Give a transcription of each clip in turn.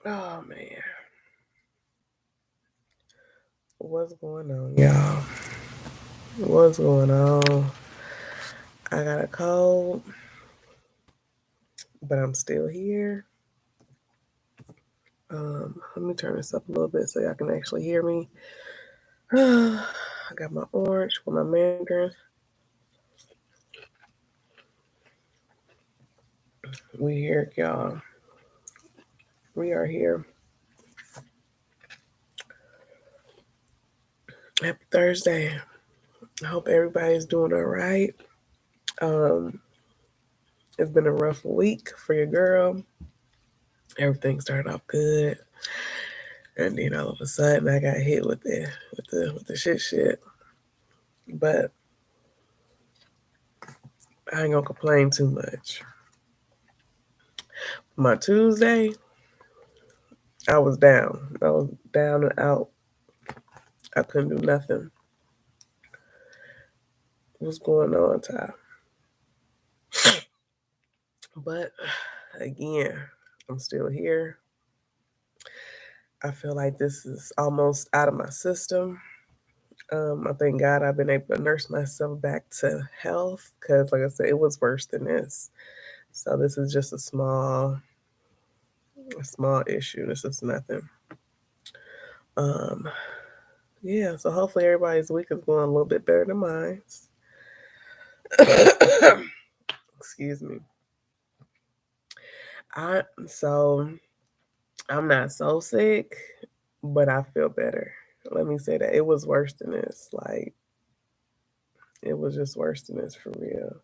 Oh man, what's going on, y'all? What's going on? I got a cold, but I'm still here. Let me turn this up a little bit so y'all can actually hear me. I got my orange with my mandarin. We here, y'all. We are here. Happy Thursday. I hope everybody's doing all right. Um, it's been a rough week for your girl. Everything started off good, and then all of a sudden I got hit with the shit. But I ain't gonna complain too much. My Tuesday, I was down. I was down and out. I couldn't do nothing. What's going on, Ty? But again, I'm still here. I feel like this is almost out of my system. I thank God I've been able to nurse myself back to health because, like I said, it was worse than this. So this is just a small issue. This is nothing. Um, yeah. So hopefully everybody's week is going a little bit better than mine. Excuse me. I so I'm not so sick, but I feel better. Let me say that it was worse than this. Like it was just worse than this for real.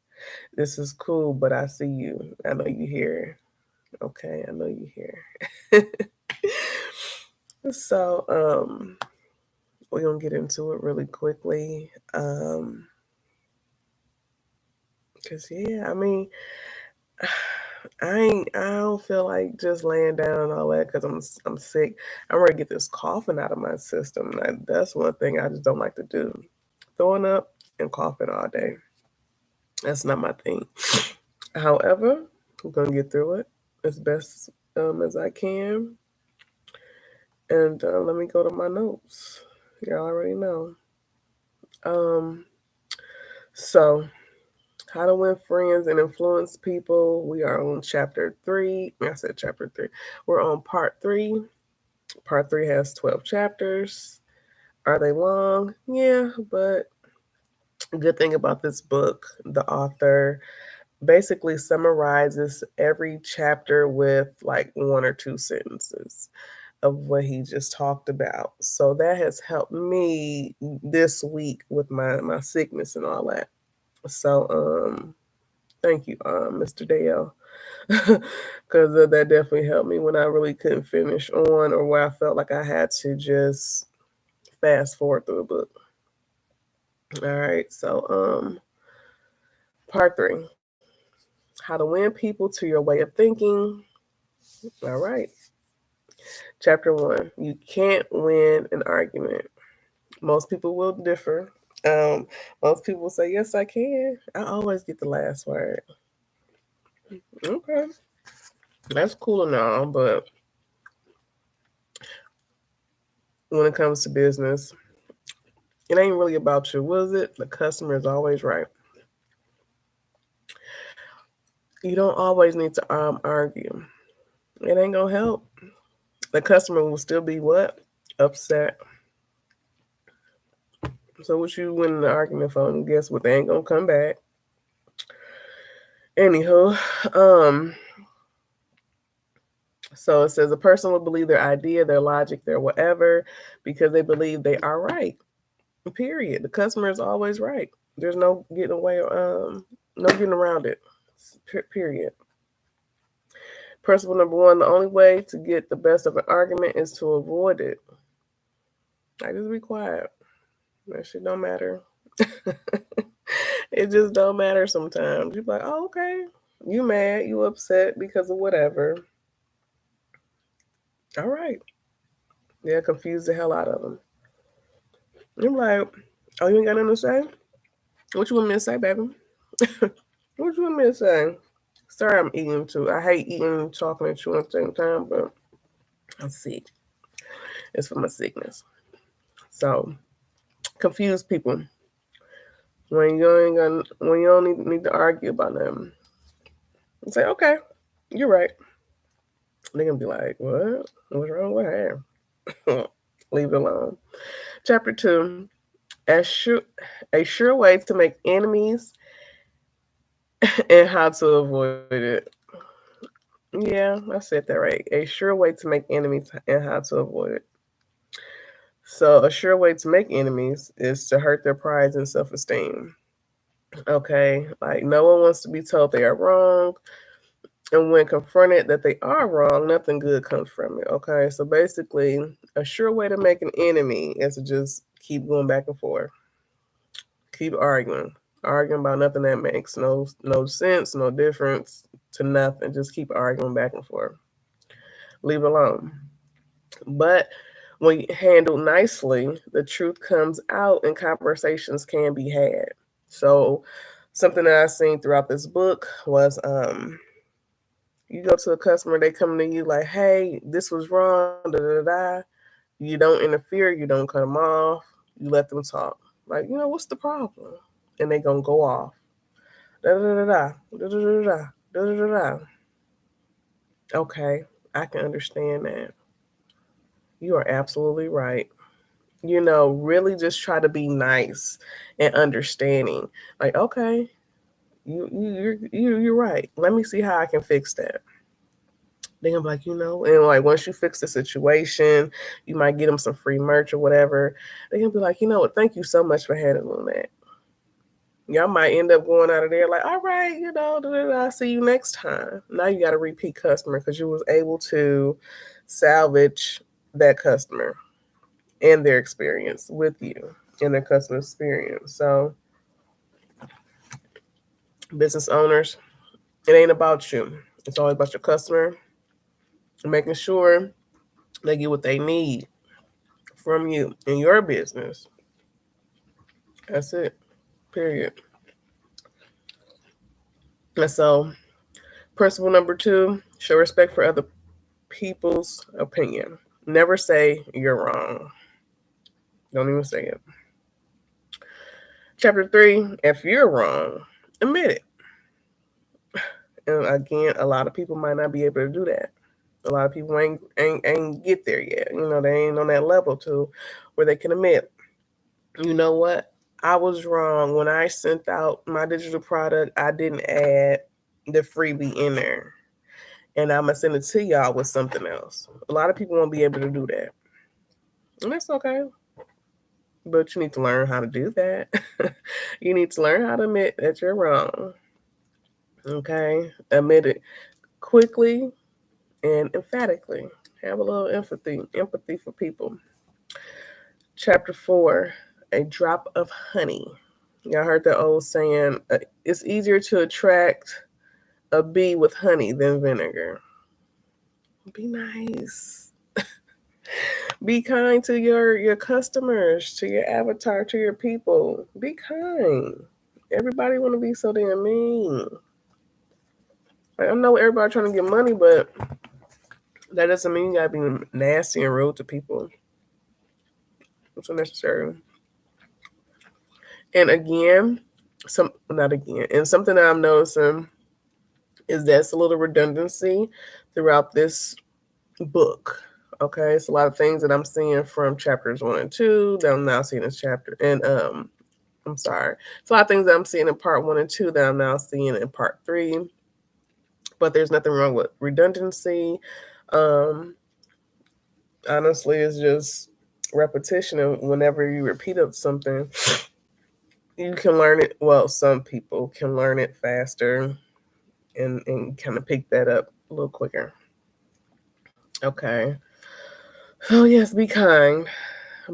This is cool, but I see you. I know you here. Okay, I know you here. So we're gonna get into it really quickly. Cause yeah, I mean, I don't feel like just laying down and all that because I'm sick. I'm ready to get this coughing out of my system. That's one thing I just don't like to do. Throwing up and coughing all day. That's not my thing. However, I'm gonna get through it as best as I can. And let me go to my notes. Y'all already know. Um, so how to win friends and influence people. We are on chapter 3. I said chapter 3. We're on part 3. Part 3 has 12 chapters. Are they long? Yeah, but good thing about this book, the author basically summarizes every chapter with like one or two sentences of what he just talked about. So that has helped me this week with my sickness and all that. So thank you, Mr. Dale. Because that definitely helped me when I really couldn't finish on or where I felt like I had to just fast forward through a book. All right, so part 3, how to win people to your way of thinking. All right, chapter 1, you can't win an argument. Most people will differ. Um, Most people say yes, I can. I always get the last word. Okay, that's cool and all, but when it comes to business, it ain't really about you, was it? The customer is always right. You don't always need to argue. It ain't gonna help. The customer will still be what? Upset. So what you win the argument for? And guess what? They ain't gonna come back. Anywho, so it says a person will believe their idea, their logic, their whatever, because they believe they are right. Period. The customer is always right. There's no getting away. No getting around it. Period. Principle number 1: the only way to get the best of an argument is to avoid it. I just be quiet. That shit don't matter. It just don't matter sometimes. You be like, oh, okay. You mad, you upset because of whatever. All right. Yeah, confuse the hell out of them. You're like, oh, you ain't got nothing to say? What you want me to say, baby? What you want me to say? Sorry, I'm eating too. I hate eating chocolate and chewing at the same time, but I'm sick. It's from a sickness. So confuse people when when you don't need to argue about them. And say, okay, you're right. They're gonna be like, what? What's wrong with her? Leave it alone. Chapter 2: a sure way to make enemies and how to avoid it. Yeah, I said that right. A sure way to make enemies and how to avoid it. So, a sure way to make enemies is to hurt their pride and self esteem. Okay, like no one wants to be told they are wrong. And when confronted that they are wrong, nothing good comes from it. Okay, so basically, a sure way to make an enemy is to just keep going back and forth, keep arguing about nothing that makes no sense, no difference to nothing. Just keep arguing back and forth. Leave it alone. But when handled nicely, the truth comes out and conversations can be had. So something that I've seen throughout this book was you go to a customer, they come to you like, hey, this was wrong, da da da. You don't interfere, you don't cut them off, you let them talk. Like, what's the problem? And they gonna go off. Da da da da da da da da da da da. Okay, I can understand that. You are absolutely right. Really just try to be nice and understanding. Like, okay, you're right. Let me see how I can fix that. They're gonna be like, and like once you fix the situation, you might get them some free merch or whatever. They're gonna be like, what? Thank you so much for handling that. Y'all might end up going out of there like, all right, I'll see you next time. Now you got a repeat customer because you was able to salvage that customer and their experience with you and their customer experience. So business owners, it ain't about you. It's always about your customer and making sure they get what they need from you in your business. That's it. Period. And so, principle number 2: show respect for other people's opinion. Never say you're wrong. Don't even say it. Chapter 3: if you're wrong, admit it. And again, a lot of people might not be able to do that. A lot of people ain't get there yet. They ain't on that level to where they can admit, you know what? I was wrong when I sent out my digital product. I didn't add the freebie in there, and I'm gonna send it to y'all with something else. A lot of people won't be able to do that, and that's okay. But you need to learn how to do that. You need to learn how to admit that you're wrong. Okay, admit it quickly and emphatically. Have a little empathy for people. Chapter 4: a drop of honey. Y'all heard that old saying, it's easier to attract a bee with honey than vinegar. Be nice. Be kind to your customers, to your avatar, to your people. Be kind. Everybody want to be so damn mean. Like, I know everybody trying to get money, but that doesn't mean you gotta be nasty and rude to people. It's unnecessary. And again, not again, and something that I'm noticing is that's a little redundancy throughout this book. Okay, it's a lot of things that I'm seeing from chapters 1 and 2 that I'm now seeing in chapter. And I'm sorry, it's a lot of things that I'm seeing in part 1 and 2 that I'm now seeing in part 3. But there's nothing wrong with redundancy. Um, Honestly, it's just repetition, and whenever you repeat up something, you can learn it. Well, some people can learn it faster and kind of pick that up a little quicker. Okay. Oh, yes, be kind.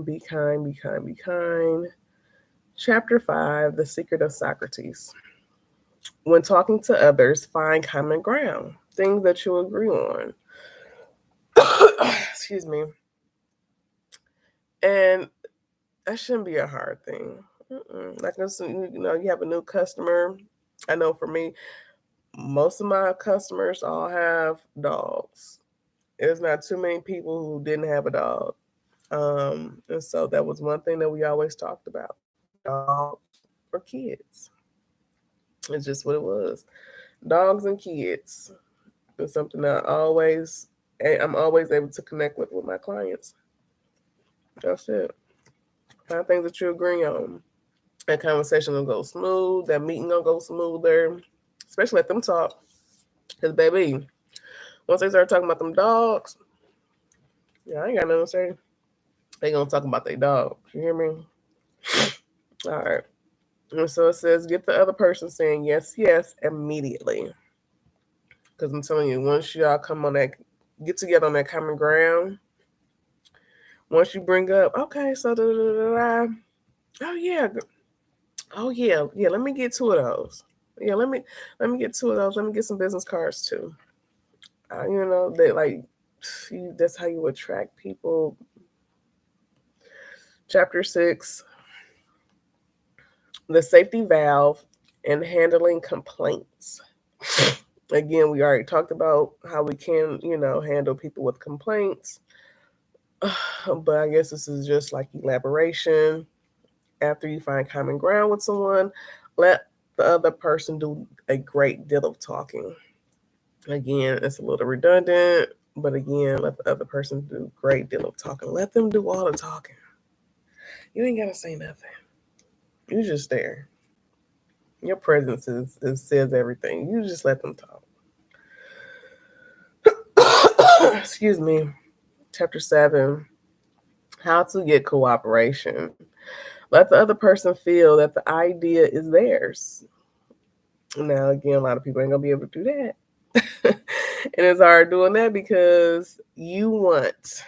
Be kind, be kind, be kind. Chapter 5: the secret of Socrates. When talking to others, find common ground, things that you agree on. Excuse me. And that shouldn't be a hard thing. Like, you have a new customer. I know for me, most of my customers all have dogs. There's not too many people who didn't have a dog. And so that was one thing that we always talked about: dogs or kids. It's just what it was. Dogs and kids. It's something that I'm always able to connect with my clients. That's it. Find things that you agree on. That conversation gonna go smooth. That meeting gonna go smoother. Especially let them talk. Cause baby, once they start talking about them dogs, yeah, I ain't got nothing to say. They gonna talk about their dogs. You hear me? All right. And so it says, get the other person saying yes, yes immediately. Because I'm telling you, once y'all get together on that common ground, once you bring up, okay, so da da da da, oh yeah, oh yeah, let me get two of those. Yeah, let me get two of those. Let me get some business cards too. They like, that's how you attract people. Chapter 6, the safety valve and handling complaints. Again, we already talked about how we can, handle people with complaints. But I guess this is just like elaboration. After you find common ground with someone, let the other person do a great deal of talking. Again, it's a little redundant, but again, let the other person do a great deal of talking. Let them do all the talking. You ain't gotta say nothing. You just there. Your presence says everything. You just let them talk. Excuse me. Chapter 7, how to get cooperation. Let the other person feel that the idea is theirs. Now, again, a lot of people ain't gonna be able to do that. And it's hard doing that because you want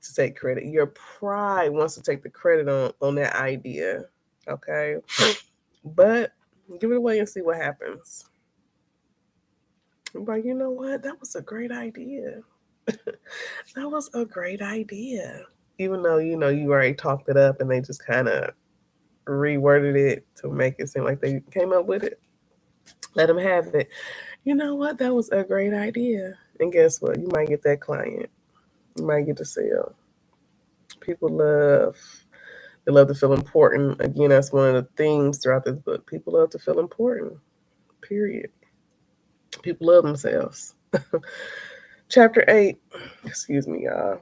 to take credit. Your pride wants to take the credit on that idea. Okay. But give it away and see what happens. But you know what? That was a great idea. That was a great idea. Even though, you already talked it up and they just kind of reworded it to make it seem like they came up with it. Let them have it. You know what? That was a great idea. And guess what? You might get that client. You might get to sell. People they love to feel important. Again, that's one of the themes throughout this book. People love to feel important. Period. People love themselves. Chapter 8. Excuse me, y'all.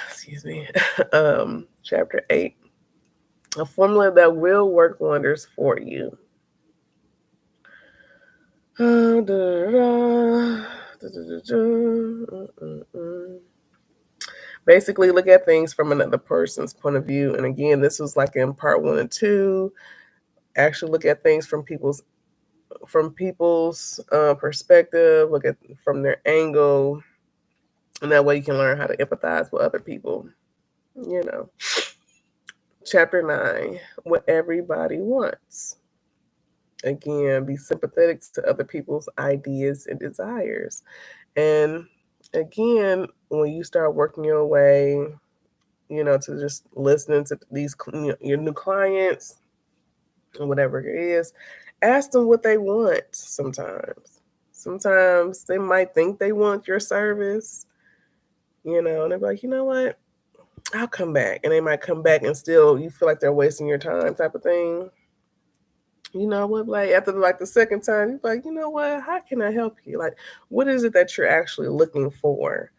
Excuse me. Chapter 8. A formula that will work wonders for you. Basically, look at things from another person's point of view. And again, this was like in part 1 and 2. Actually, look at things from people's perspective. Look at from their angle, and that way you can learn how to empathize with other people. Chapter 9, what everybody wants. Again, be sympathetic to other people's ideas and desires. And again, when you start working your way, to just listening to these your new clients, or whatever it is, ask them what they want. Sometimes they might think they want your service, and they're like, you know what, I'll come back. And they might come back and still you feel like they're wasting your time type of thing. You know what, like after like the second time, you're like, you know what, how can I help you? Like, what is it that you're actually looking for?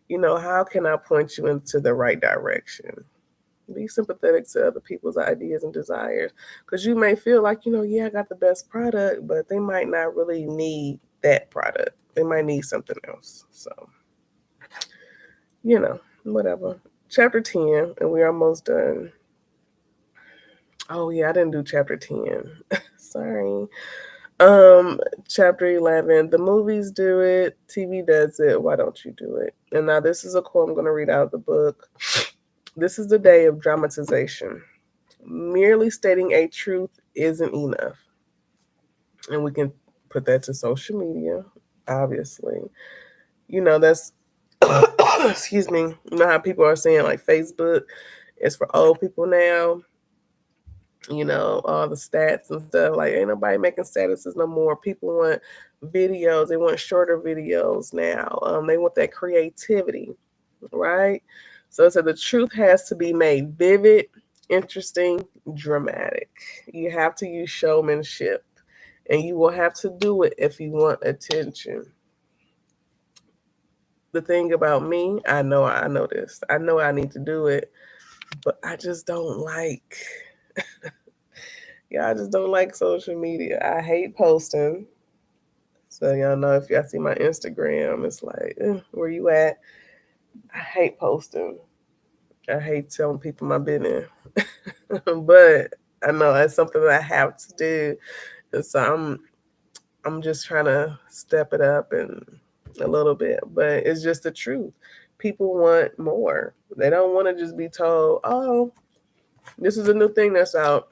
How can I point you into the right direction? Be sympathetic to other people's ideas and desires, because you may feel like, yeah, I got the best product, but they might not really need that product. They might need something else. So, whatever. Chapter 10, and we're almost done. Oh yeah, I didn't do chapter 10. Sorry. Chapter 11, the movies do it, TV does it, why don't you do it? And now this is a quote I'm going to read out of the book. This is the day of dramatization. Merely stating a truth isn't enough. And we can put that to social media, obviously. That's, excuse me, how people are saying like Facebook is for old people now. all the stats and stuff. Like, ain't nobody making statuses no more. People want videos. They want shorter videos now. They want that creativity, right? So it said the truth has to be made vivid, interesting, dramatic. You have to use showmanship, and you will have to do it if you want attention. The thing about me, I know this. I know I need to do it, but I just don't like. Yeah, I just don't like social media. I hate posting. So y'all know if y'all see my Instagram, it's like, where you at? I hate posting. I hate telling people my business. But I know that's something that I have to do. And so I'm just trying to step it up and a little bit. But it's just the truth. People want more. They don't want to just be told, oh, this is a new thing that's out.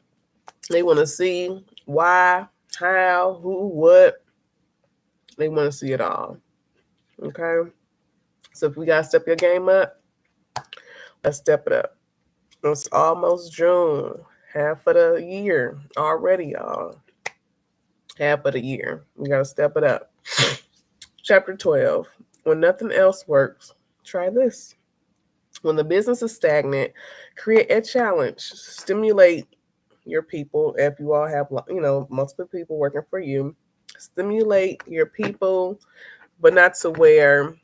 They want to see why, how, who, what. They want to see it all. Okay? So if we got to step your game up, let's step it up. It's almost June, half of the year already, y'all. Half of the year. We got to step it up. Chapter 12. When nothing else works, try this. When the business is stagnant, create a challenge. Stimulate your people. If you all have, multiple people working for you, stimulate your people, but not to where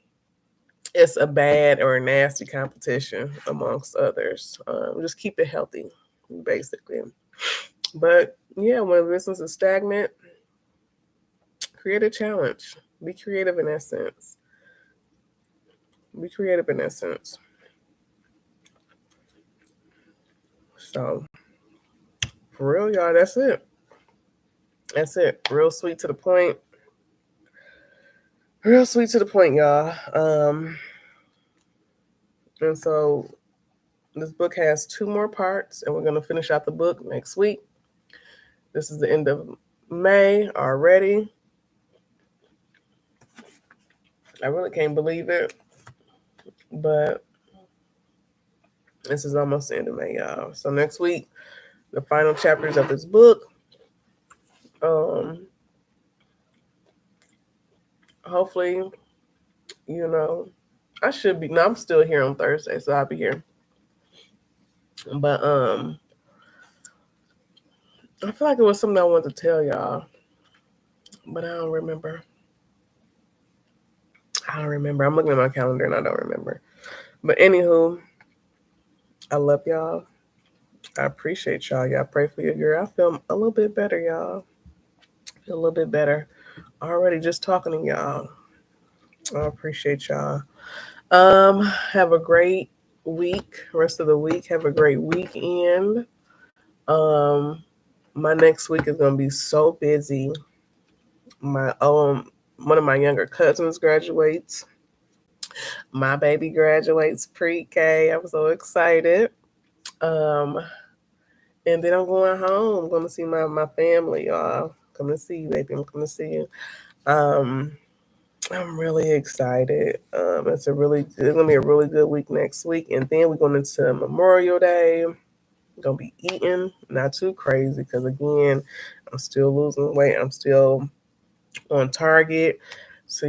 it's a bad or a nasty competition amongst others. Just keep it healthy, basically. But yeah, when business is stagnant, create a challenge. Be creative in that sense. Be creative in that sense. So, for real, y'all, that's it. That's it. Real sweet to the point. Real sweet to the point, y'all. And so this book has 2 more parts, and we're going to finish out the book next week. This is the end of May already. I really can't believe it, but this is almost the end of May, y'all. So next week, the final chapters of this book. Hopefully, I should be. No, I'm still here on Thursday, so I'll be here. But I feel like it was something I wanted to tell y'all, but I don't remember. I'm looking at my calendar and I don't remember. But anywho, I love y'all. I appreciate y'all. Y'all pray for your girl. I feel a little bit better, y'all. I feel a little bit better already just talking to y'all. I appreciate y'all. Have a great week. Rest of the week. Have a great weekend. My next week is gonna be so busy. My one of my younger cousins graduates. My baby graduates pre-K. I'm so excited. And then I'm going home. I'm going to see my family, y'all. Come to see you, baby. I'm coming to see you. I'm really excited. It's gonna be a really good week next week, and then we're going into Memorial Day. Gonna be eating, not too crazy, because again, I'm still losing weight. I'm still on target. So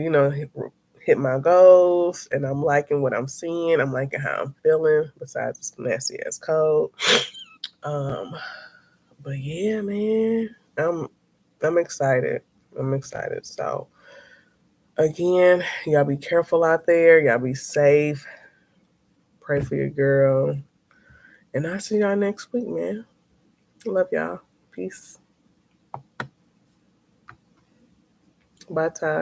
hit my goals, and I'm liking what I'm seeing. I'm liking how I'm feeling. Besides this nasty ass cold. But yeah, man, I'm excited. I'm excited. So again, y'all be careful out there. Y'all be safe. Pray for your girl. And I'll see y'all next week, man. Love y'all. Peace. Bye, Ty.